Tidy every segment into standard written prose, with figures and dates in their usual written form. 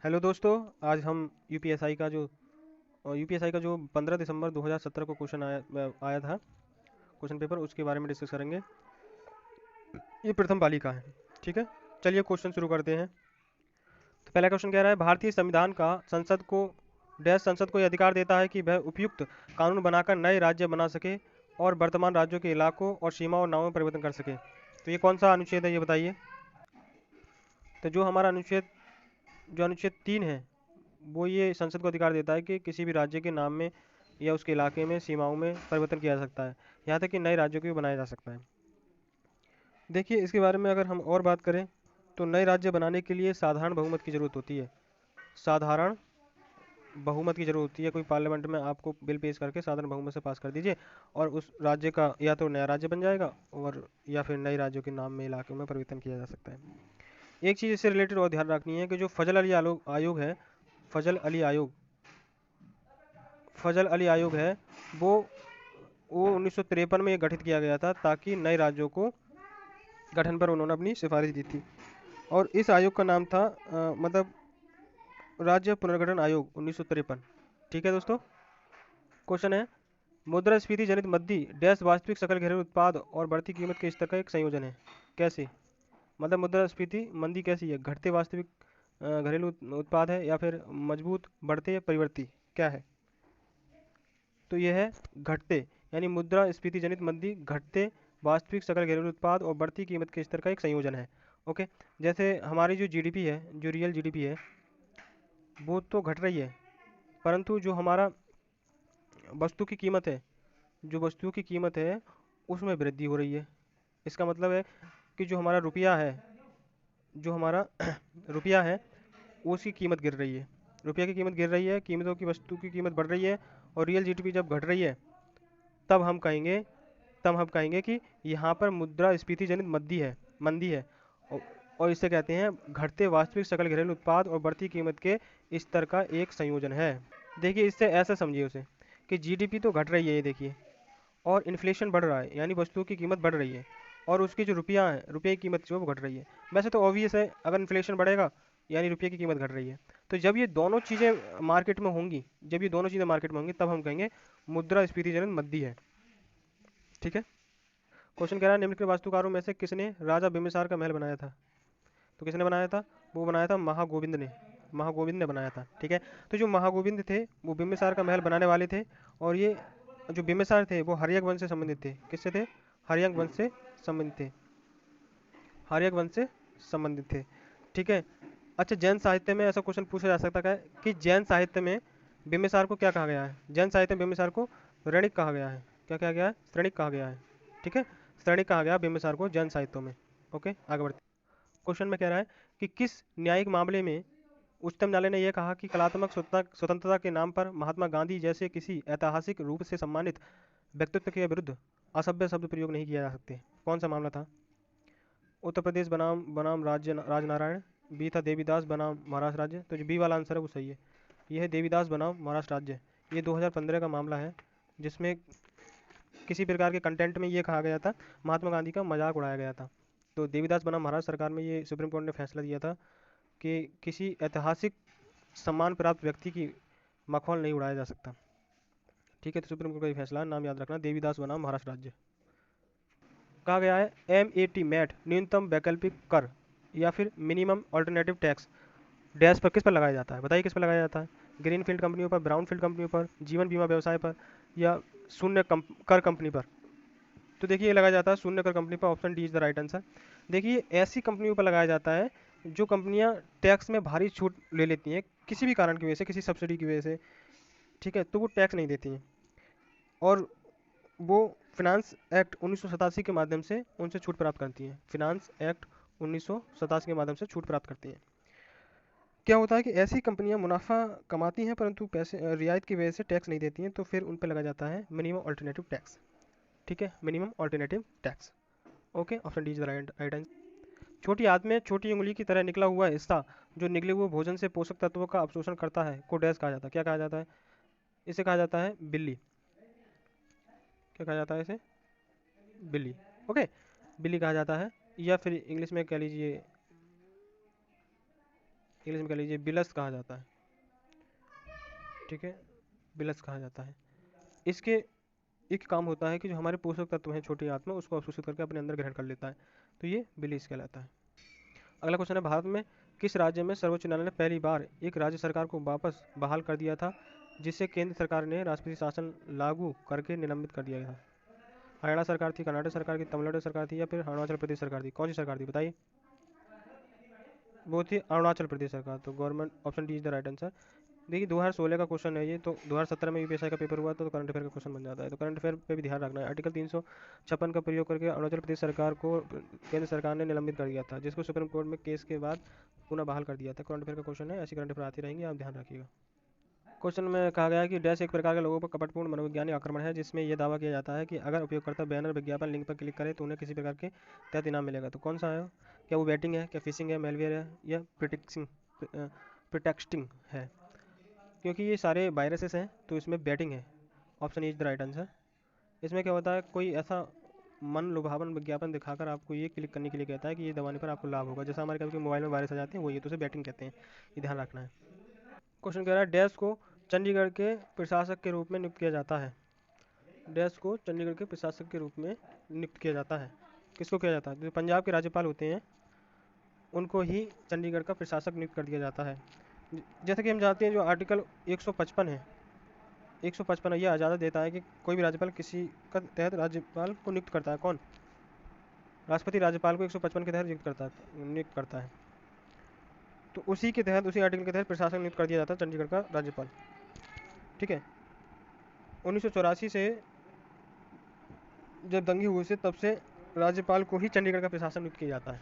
Hello दोस्तों। आज हम यूपीएसआई का जो 15 दिसंबर 2017 को क्वेश्चन आया था, क्वेश्चन पेपर, उसके बारे में डिस्कस करेंगे। ये प्रथम पाली का है। ठीक है, चलिए क्वेश्चन शुरू करते हैं। तो पहला क्वेश्चन कह रहा है, भारतीय संविधान का संसद को यह अधिकार देता है कि वह उपयुक्त कानून बनाकर नए राज्य बना सके और वर्तमान राज्यों के इलाकों और सीमाओं और नामों में परिवर्तन कर सके। तो ये कौन सा अनुच्छेद है, ये बताइए। तो जो अनुच्छेद 3 है, वो ये संसद को अधिकार देता है कि किसी भी राज्य के नाम में या उसके इलाके में सीमाओं में परिवर्तन किया जा सकता है, यहाँ तक कि नए राज्यों को भी बनाया जा सकता है। देखिए, इसके बारे में अगर हम और बात करें तो नए राज्य बनाने के लिए साधारण बहुमत की ज़रूरत होती है। साधारण बहुमत की ज़रूरत होती है। कोई पार्लियामेंट में आपको बिल पेश करके साधारण बहुमत से पास कर दीजिए और उस राज्य का या तो नया राज्य बन जाएगा और या फिर नए राज्यों के नाम में इलाके में परिवर्तन किया जा सकता है। एक चीज़ इससे रिलेटेड और ध्यान रखनी है कि जो आयोग है, फजल अली आयोग फजल अली आयोग है, वो वो 1953 में ये गठित किया गया था ताकि नए राज्यों को गठन पर उन्होंने अपनी सिफारिश दी थी। और इस आयोग का नाम था मतलब राज्य पुनर्गठन आयोग 1953। ठीक है दोस्तों। क्वेश्चन है, मुद्रास्फीति जनित मंदी डैश वास्तविक सकल घरेलू उत्पाद और बढ़ती कीमत के स्तर का एक संयोजन है। कैसे? मतलब मुद्रास्फीति मंदी कैसी है? घटते वास्तविक घरेलू उत्पाद है या फिर मजबूत बढ़ते या परिवर्ती, क्या है? तो यह है घटते, यानी मुद्रास्फीति जनित मंदी घटते वास्तविक सकल घरेलू उत्पाद और बढ़ती कीमत के स्तर का एक संयोजन है। ओके। जैसे हमारी जो जीडीपी है, जो रियल जीडीपी है, वो तो घट रही है, परंतु जो हमारा वस्तु की कीमत है, जो वस्तुओं की कीमत है, उसमें वृद्धि हो रही है। इसका मतलब है कि जो हमारा रुपया है, उसकी कीमत गिर रही है। रुपया की कीमत गिर रही है, कीमतों की वस्तु की कीमत बढ़ रही है, और रियल जीडीपी जब घट रही है, तब हम कहेंगे तब हम कहेंगे कि यहाँ पर मुद्रास्फीति जनित मंदी है। औ- और इसे कहते हैं घटते वास्तविक सकल घरेलू उत्पाद और बढ़ती कीमत के स्तर का एक संयोजन है। देखिए, इससे ऐसा समझिए उसे कि जीडीपी तो घट रही है, ये देखिए, और इन्फ्लेशन बढ़ रहा है, यानी वस्तुओं की कीमत बढ़ रही है, और उसकी जो रुपये की कीमत जो है वो घट रही है। वैसे तो ऑब्वियस है, अगर इन्फ्लेशन बढ़ेगा यानी रुपये की कीमत घट रही है। तो जब ये दोनों चीज़ें मार्केट में होंगी, तब हम कहेंगे मुद्रास्फीति जनित मंदी है। ठीक है। क्वेश्चन कह रहा है, निम्नलिखित वास्तुकारों में से किसने राजा बिम्बिसार का महल बनाया था? तो किसने बनाया था? वो बनाया था महागोविंद ने बनाया था। ठीक है। तो जो महागोविंद थे, वो बिम्बिसार का महल बनाने वाले थे। और ये जो बिम्बिसार थे, वो हर्यक वंश से संबंधित थे। किससे थे? हर्यक वंश से संबंधित थे। हर्यक वंश से संबंधित थे। ठीक है। अच्छा, जैन साहित्य में ऐसा क्वेश्चन पूछा जा सकता है कि जैन साहित्य में बिम्बिसार को क्या कहा गया है? जैन साहित्य में बिम्बिसार को ऋणिक कहा गया है। क्या कहा गया है? श्रेणिक कहा गया है। ठीक है, श्रेणिक कहा गया बिम्बिसार को जैन साहित्यों में। ओके, आगे बढ़ते। क्वेश्चन में कह रहा है कि किस न्यायिक मामले में उच्चतम न्यायालय ने यह कहा कि कलात्मक स्वतंत्रता के नाम पर महात्मा गांधी जैसे किसी ऐतिहासिक रूप से सम्मानित व्यक्तित्व के विरुद्ध असभ्य शब्द प्रयोग नहीं किया जा सकते? कौन सा मामला था? उत्तर प्रदेश बनाम बनाम राज्य राजनारायण। बी था देवीदास बनाम महाराष्ट्र राज्य। तो जो बी वाला आंसर है वो सही है। यह है देवीदास बनाम महाराष्ट्र राज्य। ये 2015 का मामला है, जिसमें किसी प्रकार के कंटेंट में ये कहा गया था, महात्मा गांधी का मजाक उड़ाया गया था। तो देवीदास बनाम महाराष्ट्र सरकार में ये सुप्रीम कोर्ट ने फैसला दिया था कि किसी ऐतिहासिक सम्मान प्राप्त व्यक्ति की मखौल नहीं उड़ाया जा सकता। ठीक है, तो सुप्रीम कोर्ट का ये फैसला, नाम याद रखना, देवीदास बनाम महाराष्ट्र राज्य। कहा गया है MAT मैट न्यूनतम वैकल्पिक कर या फिर मिनिमम ऑल्टरनेटिव टैक्स डैश पर किस पर लगाया जाता है? बताइए किस पर लगाया जाता है? ग्रीन फील्ड कंपनियों पर, ब्राउन फील्ड कंपनियों पर, जीवन बीमा व्यवसाय पर, या कर कंपनी पर? तो देखिए, ये लगाया जाता है शून्य कर कंपनी पर। Option D is the right answer. देखिए, ऐसी कंपनियों पर लगाया जाता है जो कंपनियां टैक्स में भारी छूट ले लेती हैं किसी भी कारण की वजह से, किसी सब्सिडी की वजह से। ठीक है, तो वो टैक्स नहीं देती हैं, और वो फिनांस एक्ट 1987 के माध्यम से उनसे छूट प्राप्त करती हैं। फिनांस एक्ट 1987 के माध्यम से छूट प्राप्त करती हैं। क्या होता है कि ऐसी कंपनियां मुनाफा कमाती हैं परंतु पैसे रियायत की वजह से टैक्स नहीं देती हैं, तो फिर उन पर लगाया जाता है मिनिमम ऑल्टरनेटिव टैक्स। ठीक है, minimum alternative tax. Okay, option D is the right answer. छोटी आंत में छोटी उंगली की तरह निकला हुआ हिस्सा जो निकले हुए भोजन से पोषक तत्वों का अवशोषण करता है को डैश कहा जाता है? क्या कहा जाता है? इसे कहा जाता है बिल्ली। क्या कहा जाता है इसे? बिल्ली। ओके, बिल्ली कहा जाता है, या फिर इंग्लिश में कह लीजिए इंग्लिश में कह लीजिए बिलस कहा जाता है, ठीक है, बिलस कहा जाता है। इसके एक काम होता है कि जो हमारे पोषक तत्व हैं छोटी आंत में उसको अवशोषित करके अपने अंदर ग्रहण कर लेता है, तो ये बिलीस कहलाता है। अगला क्वेश्चन है, भारत में किस राज्य में सर्वोच्च न्यायालय ने पहली बार एक राज्य सरकार को वापस बहाल कर दिया था जिसे केंद्र सरकार ने राष्ट्रपति शासन लागू करके निलंबित कर दिया था? हरियाणा सरकार थी, कर्नाटक सरकार थी, तमिलनाडु सरकार थी, या फिर अरुणाचल प्रदेश सरकार थी? कौन सी सरकार थी बताइए? वो थी अरुणाचल प्रदेश सरकार। तो government option D is the right answer. देखिए 2016 का क्वेश्चन है ये, तो 2017 में यूपीएससी का पेपर हुआ तो करंट अफेयर का क्वेश्चन बन जाता है, तो करंट अफेयर पे भी ध्यान रखना है। आर्टिकल 356 का प्रयोग करके अरुणाचल प्रदेश सरकार को केंद्र सरकार ने निलंबित कर दिया था, जिसको सुप्रीम कोर्ट में केस के बाद पुनः बहाल कर दिया था। करंट अफेयर का क्वेश्चन है, ऐसी करंट अफेयर आती रहेंगी, आप ध्यान रखिएगा। क्वेश्चन में कहा गया है कि डैश एक प्रकार के लोगों पर कपटपूर्ण मनोवैज्ञानिक आक्रमण है जिसमें यह दावा किया जाता है कि अगर उपयोगकर्ता बैनर विज्ञापन लिंक पर क्लिक करे तो उन्हें किसी प्रकार के तहत इनाम मिलेगा। तो कौन सा है? क्या वो बैटिंग है, क्या फिशिंग है, मेलवेयर है, या प्रिटेक्स्टिंग है? क्योंकि ये सारे वायरसेस हैं तो इसमें बैटिंग है, option is the right answer. इसमें क्या होता है, कोई ऐसा मन लुभावन विज्ञापन दिखाकर आपको ये क्लिक करने के लिए कहता है कि ये दबाने पर आपको लाभ होगा, जैसा हमारे कभी मोबाइल में वायरस आ जाते हैं वही, तो उसे बैटिंग कहते हैं, ये ध्यान रखना है। क्वेश्चन कह रहा है, डैश को चंडीगढ़ के प्रशासक के रूप में नियुक्त किया जाता है। डैश को चंडीगढ़ के प्रशासक के रूप में नियुक्त किया जाता है। किसको किया जाता है? जो पंजाब के राज्यपाल होते हैं उनको ही चंडीगढ़ का प्रशासक नियुक्त कर दिया जाता है। जैसे कि हम जानते हैं जो आर्टिकल 155 है, 155 यह इजाज़त देता है कि कोई भी राज्यपाल किसी का तहत राज्यपाल को नियुक्त करता है। कौन? राष्ट्रपति राज्यपाल को 155 के तहत नियुक्त करता है। तो उसी के तहत, उसी आर्टिकल के तहत प्रशासक नियुक्त कर दिया जाता है चंडीगढ़ का राज्यपाल, ठीक है। 1984 से जब दंगे हुए थे तब से राज्यपाल को ही चंडीगढ़ का प्रशासन नियुक्त किया जाता है।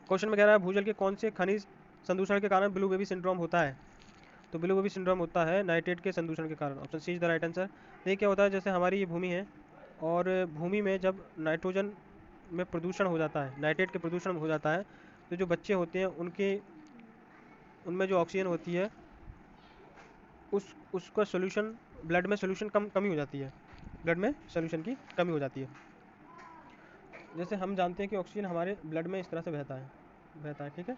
क्वेश्चन में कह रहा है, भूजल के कौन से खनिज संदूषण के कारण ब्लू बेबी सिंड्रोम होता है? तो ब्लू बेबी सिंड्रोम होता है नाइट्रेट के संदूषण के कारण, option C is the right answer. देखिए क्या होता है, जैसे हमारी ये भूमि है और भूमि में जब नाइट्रोजन में प्रदूषण हो जाता है, नाइट्रेट के प्रदूषण हो जाता है, तो जो बच्चे होते हैं उनमें जो ऑक्सीजन होती है उसका सोल्यूशन ब्लड में सोल्यूशन कमी हो जाती है, ब्लड में सोल्यूशन की कमी हो जाती है। जैसे हम जानते हैं कि ऑक्सीजन हमारे ब्लड में इस तरह से बहता है, ठीक है,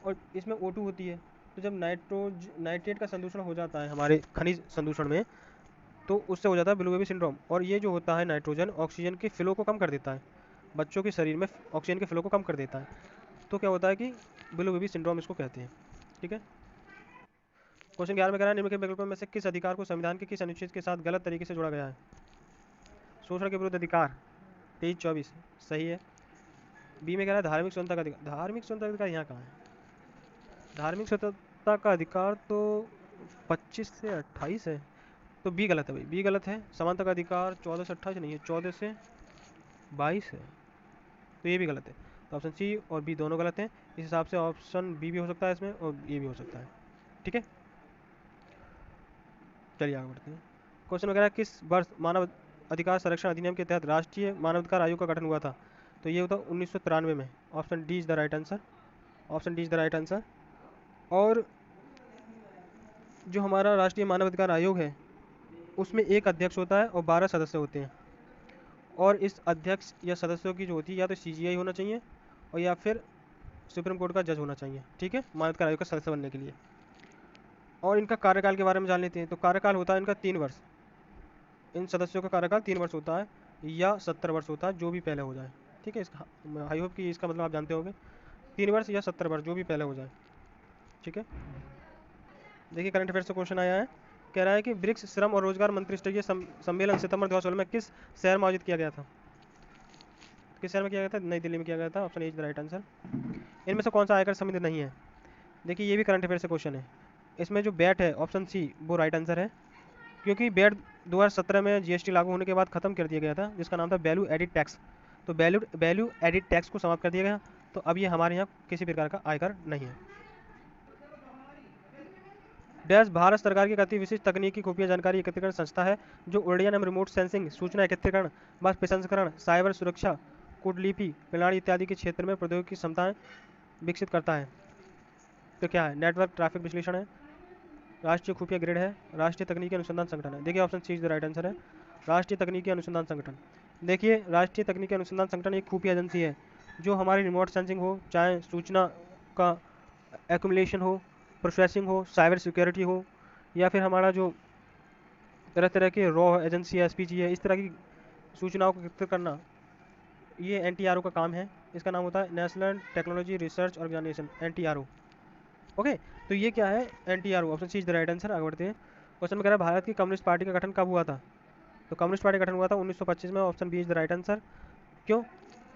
और इसमें O2 होती है। तो जब नाइट्रेट का संदूषण हो जाता है हमारे खनिज संदूषण में, तो उससे हो जाता है ब्लू बेबी सिंड्रोम। और ये जो होता है नाइट्रोजन ऑक्सीजन के फ्लो को कम कर देता है, बच्चों के शरीर में ऑक्सीजन के फ्लो को कम कर देता है, तो क्या होता है कि ब्लू बेबी सिंड्रोम इसको कहते हैं, ठीक है। क्वेश्चन 11 में कह रहा है, निम्न के विकल्पों में से किस अधिकार को संविधान के किस अनुच्छेद के साथ गलत तरीके से जोड़ा गया है? शोषण के विरुद्ध अधिकार 23-24 सही है। बी में कह रहा है धार्मिक स्वतंत्रता का अधिकार। धार्मिक स्वतंत्रता का अधिकार यहाँ कहाँ है? धार्मिक स्वतंत्रता का अधिकार तो 25 से 28 है, तो बी गलत है भाई, बी गलत है। समानता का अधिकार 14 से 28 नहीं है, 14 से 22 है, तो ये भी गलत है। तो ऑप्शन सी और बी दोनों गलत हैं। इस हिसाब से ऑप्शन बी भी हो सकता है इसमें और ये भी हो सकता है, ठीक है। चलिए आगे बढ़ते हैं। क्वेश्चन वगैरह, किस वर्ष मानव अधिकार संरक्षण अधिनियम के तहत राष्ट्रीय मानवाधिकार आयोग का गठन हुआ था? तो ये होता 1993 में, option D is the right answer, option D is the right answer. और जो हमारा राष्ट्रीय मानवाधिकार आयोग है उसमें एक अध्यक्ष होता है और 12 सदस्य होते हैं, और इस अध्यक्ष या सदस्यों की जो होती है या तो CGI होना चाहिए और या फिर सुप्रीम कोर्ट का जज होना चाहिए, ठीक है, मानवाधिकार आयोग का सदस्य बनने के लिए। और इनका कार्यकाल के बारे में जान लेते हैं। तो कार्यकाल होता है इनका 3 वर्ष, इन सदस्यों का कार्यकाल 3 वर्ष होता है या 70 वर्ष होता है, जो भी पहले हो जाए, ठीक है। इसका आई होप कि इसका मतलब आप जानते होंगे, 3 वर्ष या 70 वर्ष, जो भी पहले हो जाए, ठीक है। देखिए करंट अफेयर से क्वेश्चन आया है, कह रहा है कि ब्रिक्स श्रम और रोजगार मंत्रिस्तरीय सम्मेलन सितंबर 2016 में किस शहर में आयोजित किया गया था? किस शहर में किया गया था? नई दिल्ली में किया गया था, option A is the right answer. इनमें से कौन सा आयकर संबंधित नहीं है? देखिए ये भी करंट अफेयर से क्वेश्चन है। इसमें जो बैट है ऑप्शन सी वो राइट आंसर है, क्योंकि बैट 2017 में GST लागू होने के बाद खत्म कर दिया गया था, जिसका नाम था वैल्यू एडिड टैक्स। तो वैल्यू एडिड टैक्स को समाप्त कर दिया गया, तो अब ये हमारे यहाँ किसी प्रकार का आयकर नहीं है। डैश भारत सरकार की अति विशिष्ट तकनीकी खुफिया जानकारी एकत्रीकरण संस्था है जो उड्डयन एवं रिमोट सेंसिंग, सूचना एकत्रीकरण, बस प्रसंस्करण, साइबर सुरक्षा, कूटलिपि प्रणाली इत्यादि के क्षेत्र में प्रौद्योगिकी क्षमताएं विकसित करता है। तो क्या है? नेटवर्क ट्रैफिक विश्लेषण है, राष्ट्रीय खुफिया ग्रिड है, राष्ट्रीय तकनीकी अनुसंधान संगठन है। देखिए option C is the right answer है, राष्ट्रीय तकनीकी अनुसंधान संगठन। देखिए राष्ट्रीय तकनीकी अनुसंधान संगठन एक खुफिया एजेंसी है जो हमारी रिमोट सेंसिंग हो, चाहे सूचना का एक्यूमुलेशन हो, प्रोसेसिंग हो, साइबर सिक्योरिटी हो, या फिर हमारा जो तरह तरह के रॉ एजेंसी है, एसपीजी है, इस तरह की सूचनाओं को एकत्रित करना, ये एनटीआरओ का काम है। इसका नाम होता है national technology research organisation, NTRO. Okay, तो ये क्या है NTRO. Option C is the right answer. आगे बढ़ते हैं। क्वेश्चन में कह रहा है भारत की कम्युनिस्ट पार्टी का गठन कब हुआ था? तो कम्युनिस्ट पार्टी का गठन हुआ था 1925 में। Option B is the right answer. क्यों?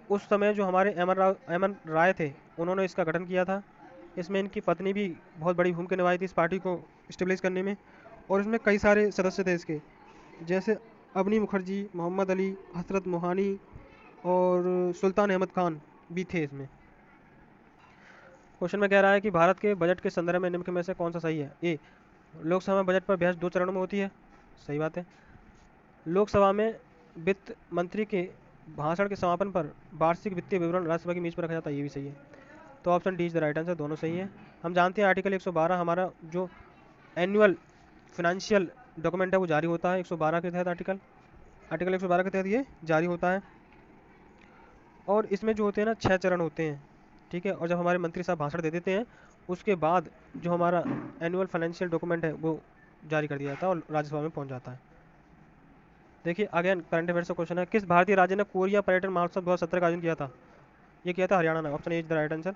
उस समय जो हमारे एमएन राय थे, उन्होंने इसका गठन किया था। इसमें इनकी पत्नी भी बहुत बड़ी भूमिका निभाई थी इस पार्टी को स्टेब्लिश करने में, और इसमें कई सारे सदस्य थे इसके, जैसे अबनी मुखर्जी, मोहम्मद अली, हसरत मोहानी और सुल्तान अहमद खान भी थे इसमें। क्वेश्चन में कह रहा है कि भारत के बजट के संदर्भ में निम्न में से कौन सा सही है? ए, लोकसभा में बजट पर बहस 2 चरणों में होती है। सही बात है। लोकसभा में वित्त मंत्री के भाषण के समापन पर वार्षिक वित्तीय विवरण राज्यसभा की मेज पर रखा जाता है। ये भी सही है। तो option D is the right answer. दोनों सही है। हम जानते हैं आर्टिकल 112 हमारा जो एनुअल फिनेंशियल डॉक्यूमेंट है वो जारी होता है 112 के तहत। आर्टिकल 112 के तहत ये जारी होता है। और इसमें जो होते हैं ना 6 चरण होते हैं, ठीक है। और जब हमारे मंत्री साहब भाषण दे देते हैं, उसके बाद जो हमारा एनुअल फाइनेंशियल डॉक्यूमेंट है वो जारी कर दिया जाता है और राज्यसभा में पहुंच जाता है। देखिए अगेन करंट अफेयर्स का क्वेश्चन है, किस भारतीय राज्य ने कोरिया पर्यटन महोत्सव 2017 का आयोजन किया था? ये किया था हरियाणा ने। Option A is the right answer.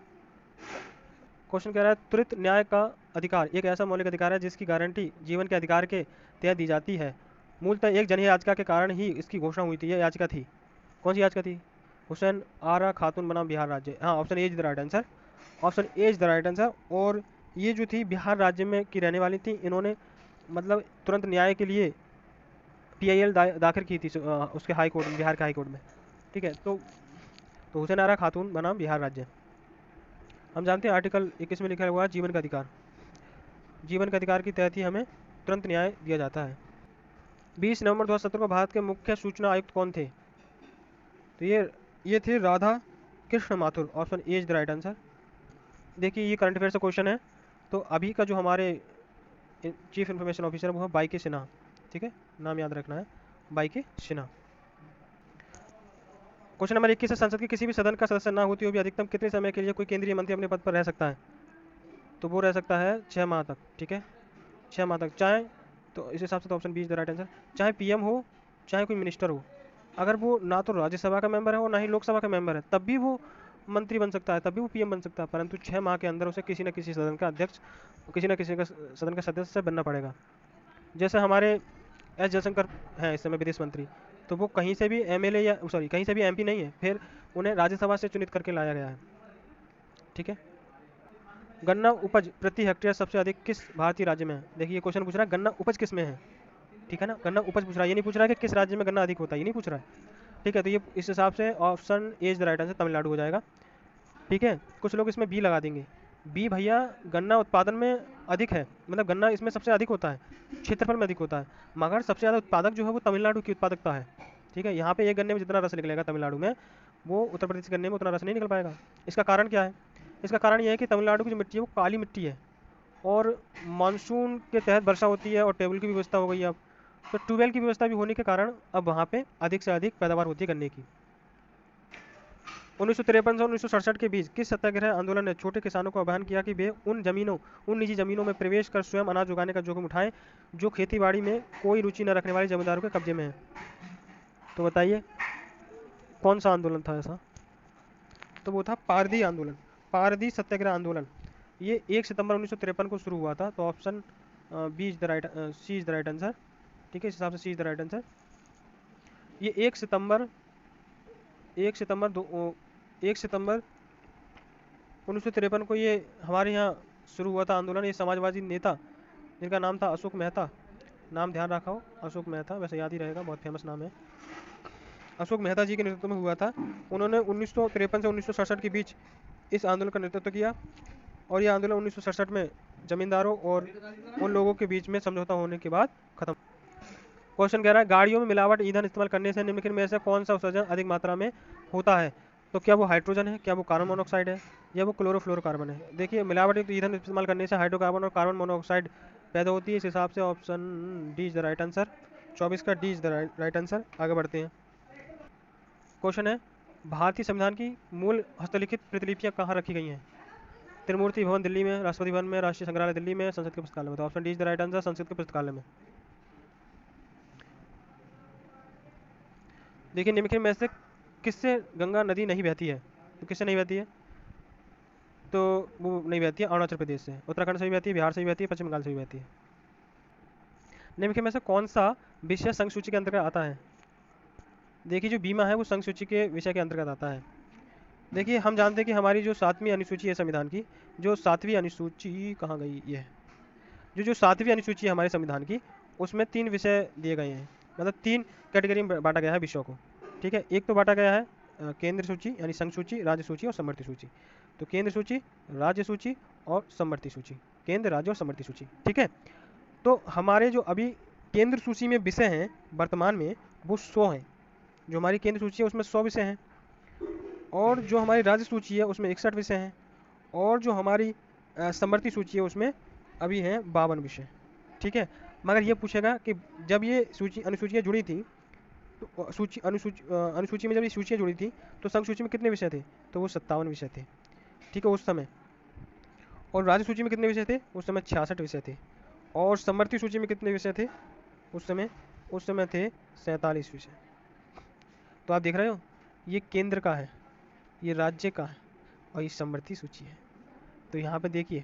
Question कह रहा है त्वरित न्याय का अधिकार एक ऐसा मौलिक अधिकार है जिसकी गारंटी जीवन के अधिकार के तहत दी जाती है। मूलतः एक जनहित याचिका के कारण ही इसकी घोषणा हुई थी। यह याचिका थी, कौन सी याचिका थी? हुसैन आरा खातून बनाम बिहार राज्य। हाँ, option A is the right answer. Option A is the right answer. और ये जो थी बिहार राज्य में की रहने वाली थी, इन्होंने मतलब तुरंत न्याय के लिए पीआईएल दाखिल की थी उसके हाई कोर्ट में, बिहार के हाई कोर्ट में, ठीक है। तो हुसैन आरा खातून बनाम बिहार राज्य। हम जानते हैं आर्टिकल 21 में लिखा हुआ है जीवन का अधिकार। जीवन के अधिकार के तहत ही हमें तुरंत न्याय दिया जाता है। 20 नवंबर 2017 को भारत के मुख्य सूचना आयुक्त कौन थे? तो ये थे Radha Krishna Mathur. Option A is the right answer. देखिए ये करंट अफेयर से क्वेश्चन है। तो अभी का जो हमारे चीफ इन्फॉर्मेशन ऑफिसर वो है बाई के सिन्हा, ठीक है, नाम याद रखना है, बाई के सिन्हा। क्वेश्चन नंबर 21 है, संसद के किसी भी सदन का सदस्य ना होते हुए भी अधिकतम कितने समय के लिए कोई केंद्रीय मंत्री अपने पद पर रह सकता है? तो वो रह सकता है 6 माह तक, ठीक है, 6 माह तक। चाहे तो इस हिसाब से तो option B is the right answer. चाहे पीएम हो, चाहे कोई मिनिस्टर हो, अगर वो ना तो राज्यसभा का मेंबर है और ना ही लोकसभा का मेंबर है, तब भी वो मंत्री बन सकता है, तब भी वो पीएम बन सकता है, परंतु 6 माह के अंदर उसे किसी न किसी सदन का अध्यक्ष, किसी न किसी का सदन का सदस्य बनना पड़ेगा। जैसे हमारे एस जयशंकर हैं इस समय विदेश मंत्री, तो वो कहीं से भी एमएलए या सॉरी कहीं से भी एमपी नहीं है, फिर उन्हें राज्यसभा से चुनित करके लाया गया है, ठीक है। गन्ना उपज प्रति हेक्टेयर सबसे अधिक किस भारतीय राज्य में है? देखिए क्वेश्चन पूछ रहा है गन्ना उपज किस में है, ठीक है ना, गन्ना उपज पूछ रहा है, ये नहीं पूछ रहा है कि किस राज्य में गन्ना अधिक होता है, ये नहीं पूछ रहा है, ठीक है। तो ये इस हिसाब से option A is the right answer, Tamil Nadu हो जाएगा, ठीक है। कुछ लोग इसमें बी लगा देंगे। बी भैया गन्ना उत्पादन में अधिक है, मतलब गन्ना इसमें सबसे अधिक होता है, क्षेत्रफल में अधिक होता है, मगर सबसे ज़्यादा उत्पादक जो है वो तमिलनाडु की उत्पादकता है, ठीक है। यहाँ पे एक गन्ने में जितना रस निकलेगा तमिलनाडु में, वो उत्तर प्रदेश के गन्ने में उतना रस नहीं निकल पाएगा। इसका कारण क्या है? इसका कारण यह है कि तमिलनाडु की जो मिट्टी है वो काली मिट्टी है, और मानसून के तहत वर्षा होती है और टेबल की भी व्यवस्था हो गई है अब, तो ट्यूबवेल की व्यवस्था भी होने के कारण अब वहाँ पे अधिक से अधिक पैदावार होती है गन्ने की। 1953 से 1967 के बीच किस सत्याग्रह आंदोलन ने छोटे किसानों को आह्वान किया कि वे उन निजी जमीनों में प्रवेश कर स्वयं अनाज उगाने का जोखिम उठाएं जो खेतीबाड़ी में कोई रुचि न रखने वाले जमींदारों के कब्जे में है? तो बताइए कौन सा आंदोलन था ऐसा? तो वो था पारदी आंदोलन, पारदी सत्याग्रह आंदोलन। ये 1 सितंबर 1953 को शुरू हुआ था। तो option B is the right, C is the right answer, ठीक है। इस हिसाब से C is the right answer. ये 1 सितंबर 1953 को ये हमारे यहाँ शुरू हुआ था आंदोलन। ये समाजवादी नेता जिनका नाम था अशोक मेहता, नाम ध्यान रखा हो, अशोक मेहता, वैसे याद ही रहेगा, बहुत फेमस नाम है, अशोक मेहता जी के नेतृत्व में हुआ था। उन्होंने 1953 से 1967 के बीच इस आंदोलन का नेतृत्व किया, और यह आंदोलन 1967 में जमींदारों और उन लोगों के बीच में समझौता होने के बाद खत्म। क्वेश्चन कह रहा है गाड़ियों में मिलावट ईंधन इस्तेमाल करने से निम्नलिखित में से कौन सा उत्सर्जन अधिक मात्रा में होता है? तो क्या वो हाइड्रोजन है, क्या वो कार्बन मोनोऑक्साइड है, या वो क्लोरोफ्लोरोकार्बन है? देखिए मिलावट ईंधन इस्तेमाल करने से हाइड्रोकार्बन और कार्बन मोनोऑक्साइड पैदा होती है। इस हिसाब से option D is the right answer. 24 का D is the right answer. आगे बढ़ते हैं। क्वेश्चन है भारतीय संविधान की मूल हस्तलिखित प्रतिलिपियां कहाँ रखी गई हैं? त्रिमूर्ति भवन दिल्ली में, राष्ट्रपति भवन में, राष्ट्रीय संग्रहालय दिल्ली में, संसद के पुस्तकालय में। तो option D is the right answer, संसद के पुस्तकालय में। देखिए निम्नलिखित में से किससे गंगा नदी नहीं बहती है? तो किससे नहीं बहती है? तो वो नहीं बहती है अरुणाचल प्रदेश से, उत्तराखंड से भी बहती है, बिहार से भी बहती है, पश्चिम बंगाल से भी बहती है। निम्नलिखित में से कौन सा विषय संघ सूची के अंतर्गत आता है? देखिए जो बीमा है वो संघ सूची के विषय के अंतर्गत आता है। देखिए हम जानते हैं कि हमारी जो 7वीं अनुसूची है संविधान की, जो 7वीं अनुसूची कहाँ गई, ये है जो 7वीं अनुसूची है हमारे संविधान की, उसमें 3 विषय दिए गए हैं, मतलब 3 कैटेगरी में बांटा गया है विषयों को। ठीक है, एक तो बांटा गया है केंद्र सूची यानी संघ सूची, राज्य सूची और समवर्ती सूची। तो केंद्र सूची, राज्य सूची और समवर्ती सूची, केंद्र, राज्य और समवर्ती सूची। ठीक है, तो हमारे जो अभी केंद्र सूची में विषय हैं वर्तमान में वो 100 हैं। जो हमारी केंद्र सूची है उसमें 100 विषय हैं, और जो हमारी राज्य सूची है उसमें 61 विषय हैं, और जो हमारी समवर्ती सूची है उसमें अभी हैं 52 विषय। ठीक है, मगर ये पूछेगा कि जब ये अनुसूचियाँ जुड़ी थी, तो अनुसूची में जब ये सूचियाँ जुड़ी थी तो संघ सूची में कितने विषय थे? तो वो 57 विषय थे। ठीक है, उस समय। और राज्य सूची में कितने विषय थे? उस समय 66 विषय थे। और समवर्ती सूची में कितने विषय थे? उस समय थे 47 विषय। तो आप देख रहे हो, ये केंद्र का है, ये राज्य का है, और ये समवर्ती सूची है। तो यहाँ पे देखिए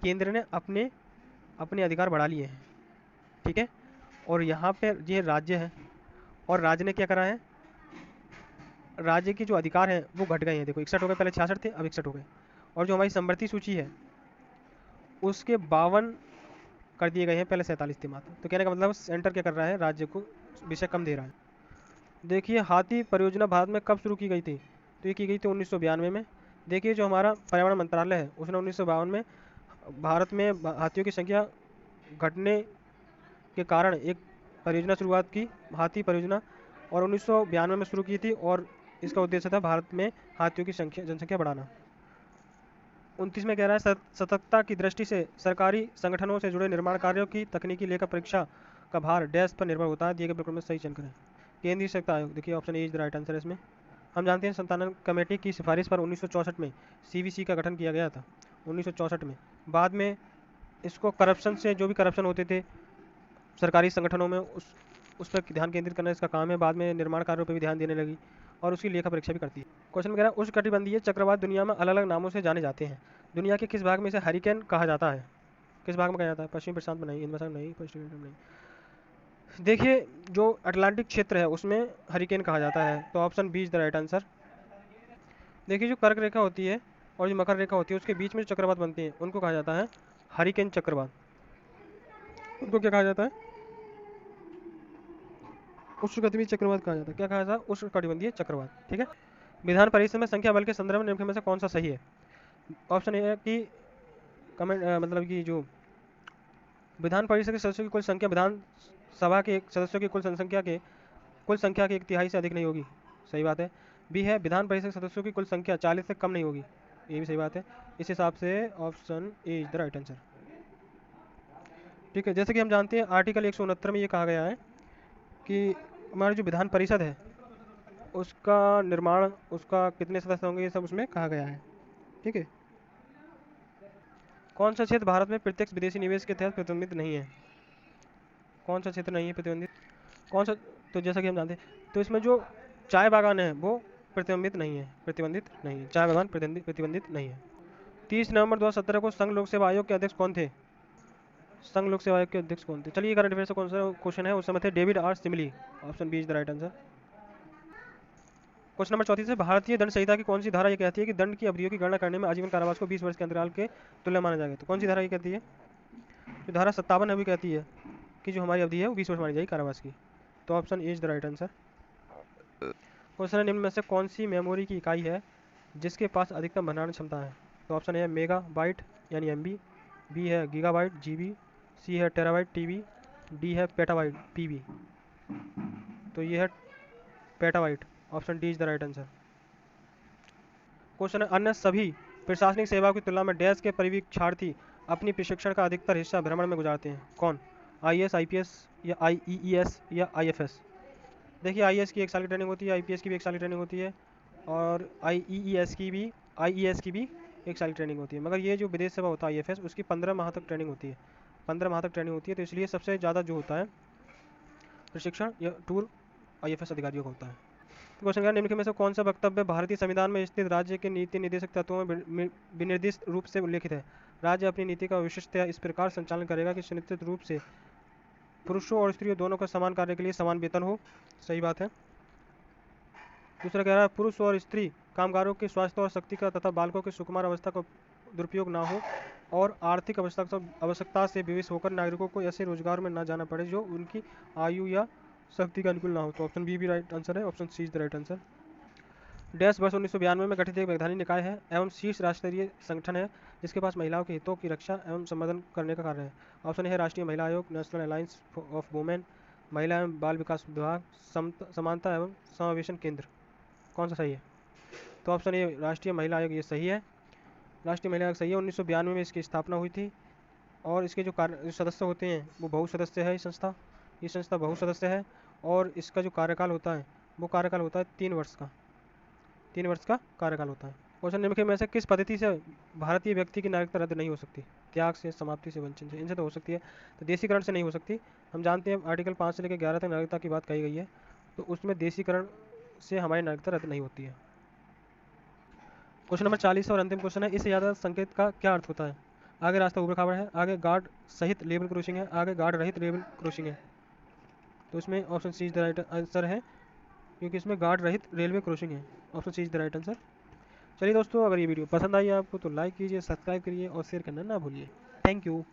केंद्र ने अपने अधिकार बढ़ा लिए हैं। ठीक है, और यहाँ पे ये राज्य है, और राज्य ने क्या करा है, राज्य के जो अधिकार हैं वो घट गए हैं। देखो 61 हो गए, पहले 66 थे, अब 61 हो गए। और जो हमारी समवर्ती सूची है उसके 52 कर दिए गए हैं, पहले 47 थे मात्र। तो कहने का मतलब सेंटर क्या कर रहा है, राज्य को विषय कम दे रहा है। देखिए हाथी परियोजना भारत में कब शुरू की गई थी? तो ये की गई थी 1992 में। देखिए जो हमारा पर्यावरण मंत्रालय है उसने 1952 में भारत में हाथियों की संख्या घटने के कारण एक परियोजना शुरुआत की, हाथी परियोजना, और 1992 में शुरू की थी, और इसका उद्देश्य था भारत में हाथियों की जनसंख्या बढ़ाना। 29 में कह रहा है सतर्कता की दृष्टि से सरकारी संगठनों से जुड़े निर्माण कार्यों की तकनीकी लेखा परीक्षा का भार डैश पर निर्भर होता है, दिए गए प्रकरण में सही चयन करें। केंद्रीय सतर्कता आयोग, देखिए option A is the right answer. इसमें हम जानते हैं संतालन कमेटी की सिफारिश पर 1964 में सीवीसी का गठन किया गया था, 1964 में। बाद में इसको करप्शन से, जो भी करप्शन होते थे सरकारी संगठनों में, उस पर ध्यान केंद्रित करना इसका काम है। बाद में निर्माण कार्यों पर भी ध्यान देने लगी, और उसकी लेखा परीक्षा भी करती है। क्वेश्चन वगैरह, उष्णकटिबंधीय चक्रवात दुनिया में अलग अलग नामों से जाने जाते हैं। दुनिया के किस भाग में इसे हरिकेन कहा जाता है? किस भाग में कहा जाता है? पश्चिमी प्रशांत में नहीं, हिंद महासागर नहीं, पश्चिमी नहीं। देखिए जो अटलांटिक क्षेत्र है उसमें हरिकेन कहा जाता है। तो option B is the right answer. देखिए जो कर्क रेखा होती है और जो मकर रेखा होती है उसके बीच में जो चक्रवात बनते हैं उनको कहा जाता है हरिकेन चक्रवात। उनको क्या कहा जाता है? उष्णकटिबंधीय चक्रवात कहा जाता है। क्या कहा जाता है? उष्णकटिबंधीय चक्रवात। ठीक है, विधान परिषद में संख्या बल के संदर्भ में निम्नलिखित में से कौन सा सही है? ऑप्शन ए है कि कमेंट मतलब कि जो विधान परिषद के सदस्यों की कुल संख्या विधान सभा के सदस्यों की कुल संख्या के 1/3 से अधिक नहीं होगी। सही बात है। बी है विधान परिषद के सदस्यों की कुल संख्या 40 से कम नहीं होगी। ये भी सही बात है। इस हिसाब से option A is the right answer. ठीक है, जैसे कि हम जानते हैं आर्टिकल 169 में ये कहा गया है कि हमारी जो विधान परिषद है उसका निर्माण, उसका कितने सदस्य होंगे, ये सब उसमें कहा गया है। ठीक है, कौन सा क्षेत्र भारत में प्रत्यक्ष विदेशी निवेश के तहत प्रतिबंधित नहीं है? कौन सा क्षेत्र नहीं है प्रतिबंधित? कौन सा? तो जैसा कि हम जानते हैं तो इसमें जो चाय बागान है वो प्रतिबंधित नहीं है, चाय बागान प्रतिबंधित नहीं है। 30 नवंबर 2017 को संघ लोक सेवा आयोग के अध्यक्ष कौन थे? संघ लोक सेवा आयोग के अध्यक्ष कौन थे? चलिए करंट अफेयर से कौन सा क्वेश्चन है, उस समय थे डेविड आर सिमली। Option B is the right answer. Question number 34 है भारतीय दंड संहिता की कौन सी धारा ये कहती है कि दंड की अवधियों की गणना करने में आजीवन कारावास को 20 वर्ष के अंतराल के तुल्य माना जाएगा? तो कौन सी धारा ये कहती है? जो धारा 57 है वो कहती है कि जो हमारी अवधि है वो 20 वर्ष मानी जाएगी कारावास की। तो option A is the right answer. Question निम्न में से कौन सी मेमोरी की इकाई है जिसके पास अधिकतम भंडारण क्षमता है? तो ऑप्शन ए है मेगा बाइट यानी एमबी, बी है गीगाबाइट जीबी, सी है टेराबाइट टीबी, डी है पेटाबाइट पीबी। तो ये है petabyte. Option D is the right answer. Question है अन्य सभी प्रशासनिक सेवा की तुलना में डैश के परीक्षार्थी अपनी प्रशिक्षण का अधिकतर हिस्सा भ्रमण में गुजारते हैं? कौन? आईएएस, आईपीएस या आईईएस या आईएफएस? देखिए आईएएस की 1 साल की ट्रेनिंग होती है, आईपीएस की भी 1 साल की ट्रेनिंग होती है, और आईईएस की भी 1 साल की ट्रेनिंग होती है। मगर ये जो विदेश सेवा होता है IFS, उसकी 15 माह तक ट्रेनिंग होती है, 15 माह तक ट्रेनिंग होती है। तो इसलिए सबसे ज़्यादा जो होता है प्रशिक्षण या टूर IFS अधिकारियों का होता है। क्वेश्चन क्या, निम्नलिखित में से कौन सा वक्तव्य भारतीय संविधान में स्थित राज्य के नीति निर्देशक तत्वों में विनिर्दिष्ट रूप से उल्लेखित है? राज्य अपनी नीति का विशिष्टतया इस प्रकार संचालन करेगा कि सुनिश्चित रूप से पुरुषों और स्त्रियों दोनों का समान कार्य के लिए समान वेतन हो। सही बात है। दूसरा कह रहा है पुरुष और स्त्री कामगारों के स्वास्थ्य और शक्ति का तथा बालकों की सुकुमार अवस्था का दुरुपयोग ना हो और आर्थिक आवश्यकता से विवश होकर नागरिकों को ऐसे रोजगार में ना जाना पड़े जो उनकी आयु या शक्ति का अनुकूल ना हो। तो ऑप्शन बी भी राइट आंसर है, option C is the right answer. Dash वर्ष 1992 में गठित एक वैधानिक निकाय है एवं शीर्ष राष्ट्रीय संगठन है जिसके पास महिलाओं के हितों की रक्षा एवं संवर्धन करने का कार्य है। ऑप्शन है राष्ट्रीय महिला आयोग, नेशनल अलायंस ऑफ वुमेन, महिला एवं बाल विकास विभाग, समानता एवं समावेशन केंद्र। कौन सा सही है? तो ऑप्शन ए राष्ट्रीय महिला आयोग ये सही है। राष्ट्रीय महिला आयोग सही है। 1992 में इसकी स्थापना हुई थी और इसके जो सदस्य होते हैं वो बहुसदस्य है। ये संस्था बहुसदस्य है और इसका जो कार्यकाल होता है वो कार्यकाल होता है 3 वर्ष का। 3 वर्ष का कार्यकाल होता है। क्वेश्चन निम्नलिखित में से किस पद्धति से भारतीय व्यक्ति की नागरिकता रद्द नहीं हो सकती? त्याग से, समाप्ति से, वंचन से। इनसे तो हो सकती है। तो देशीकरण से नहीं हो सकती। हम जानते हैं आर्टिकल 5 से लेकर 11 तक नागरिकता की बात कही गई है, तो उसमें देशीकरण से हमारी नागरिकता रद्द नहीं होती है। क्वेश्चन नंबर 40 और अंतिम क्वेश्चन है, इस यातायात संकेत का क्या अर्थ होता है? आगे रास्ता ऊबड़ खाबड़ है, आगे गार्ड सहित लेवल क्रॉसिंग है, आगे गार्ड रहित लेवल क्रॉसिंग है। तो इसमें option C is the right answer है क्योंकि इसमें गार्ड रहित रेलवे क्रॉसिंग है। Option C is the right answer. चलिए दोस्तों, अगर ये वीडियो पसंद आई आपको तो लाइक कीजिए, सब्सक्राइब करिए और शेयर करना ना भूलिए। Thank you.